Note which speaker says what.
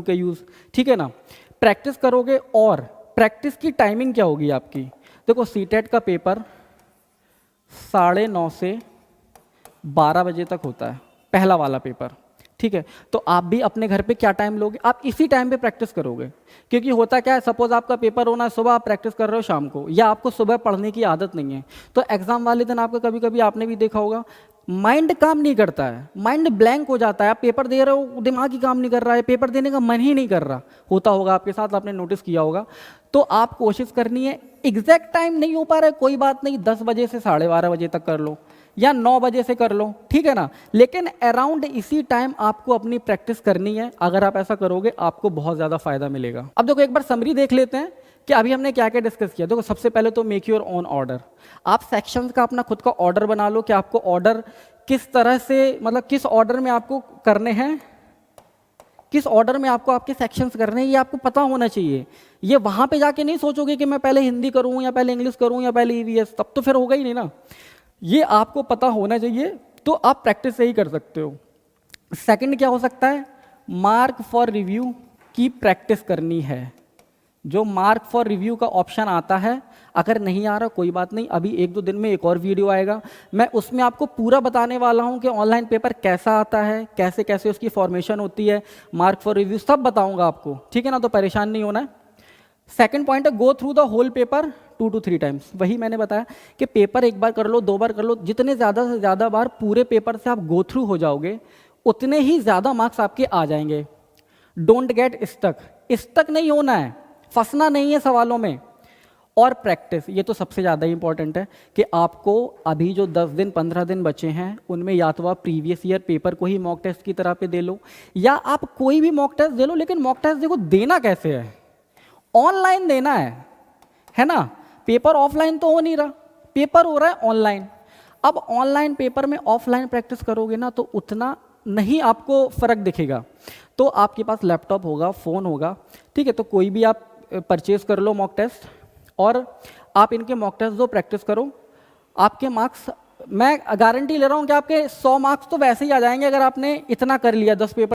Speaker 1: के यूज़, ठीक है ना। प्रैक्टिस करोगे और प्रैक्टिस की टाइमिंग क्या होगी आपकी, देखो सीटेट का पेपर 9:30 से 12 बजे तक होता है, पहला वाला पेपर, ठीक है। तो आप भी अपने घर पे क्या टाइम लोगे, आप इसी टाइम पे प्रैक्टिस करोगे। क्योंकि होता क्या है, सपोज आपका पेपर होना है सुबह, आप प्रैक्टिस कर रहे हो शाम को, या आपको सुबह पढ़ने की आदत नहीं है, तो एग्जाम वाले दिन आपका कभी कभी आपने भी देखा होगा माइंड काम नहीं करता है, माइंड ब्लैंक हो जाता है। आप पेपर दे रहे हो, दिमाग ही काम नहीं कर रहा है, पेपर देने का मन ही नहीं कर रहा, होता होगा आपके साथ, आपने नोटिस किया होगा। तो आप कोशिश करनी है, एग्जैक्ट टाइम नहीं हो पा रहा है कोई बात नहीं, 10 बजे से 12:30 बजे तक कर लो, या 9 बजे से कर लो, ठीक है ना। लेकिन अराउंड इसी टाइम आपको अपनी प्रैक्टिस करनी है। अगर आप ऐसा करोगे आपको बहुत ज़्यादा फायदा मिलेगा। अब देखो एक बार समरी देख लेते हैं कि अभी हमने क्या क्या डिस्कस किया। देखो सबसे पहले तो मेक योर ओन ऑर्डर, आप सेक्शंस का अपना खुद का ऑर्डर बना लो कि आपको ऑर्डर किस तरह से, मतलब किस ऑर्डर में आपको करने हैं, किस ऑर्डर में आपको आपके सेक्शंस करने हैं, ये आपको पता होना चाहिए। ये वहाँ पे जाके नहीं सोचोगे कि मैं पहले हिंदी करूँ या पहले इंग्लिश करूँ या पहले ईवीएस, तब तो फिर होगा ही नहीं ना। ये आपको पता होना चाहिए, तो आप प्रैक्टिस से ही कर सकते हो। सेकंड क्या हो सकता है, मार्क फॉर रिव्यू की प्रैक्टिस करनी है। जो मार्क फॉर रिव्यू का ऑप्शन आता है, अगर नहीं आ रहा कोई बात नहीं, अभी 1-2 दिन में एक और वीडियो आएगा, मैं उसमें आपको पूरा बताने वाला हूं कि ऑनलाइन पेपर कैसा आता है, कैसे कैसे उसकी फॉर्मेशन होती है, मार्क फॉर रिव्यू सब बताऊंगा आपको, ठीक है ना। तो परेशान नहीं होना है। सेकंड पॉइंट है, go through the whole paper 2 to 3 times. वही मैंने बताया कि पेपर एक बार कर लो, 2 बार कर लो, जितने ज़्यादा से ज़्यादा बार पूरे पेपर से आप गो थ्रू हो जाओगे उतने ही ज़्यादा मार्क्स आपके आ जाएंगे। डोंट गेट स्टक नहीं होना है, फंसना नहीं है सवालों में। और प्रैक्टिस, ये तो सबसे ज़्यादा इंपॉर्टेंट है कि आपको अभी जो 10 दिन 15 दिन बचे हैं उनमें या तो आप प्रीवियस ईयर पेपर को ही मॉक टेस्ट की तरह पे दे लो, या आप कोई भी मॉक टेस्ट दे लो, लेकिन मॉक टेस्ट देखो देना कैसे है, ऑनलाइन देना है ना। पेपर ऑफलाइन तो हो नहीं रहा, पेपर हो रहा है ऑनलाइन। अब ऑनलाइन पेपर में ऑफलाइन प्रैक्टिस करोगे ना तो उतना नहीं आपको फर्क दिखेगा। तो आपके पास लैपटॉप होगा, फ़ोन होगा, ठीक है, तो कोई भी आप परचेज कर लो मॉक टेस्ट, और आप इनके मॉक टेस्ट दो, प्रैक्टिस करो। आपके मार्क्स, मैं गारंटी ले रहा हूँ कि आपके 100 मार्क्स तो वैसे ही आ जाएंगे अगर आपने इतना कर लिया, 10 पेपर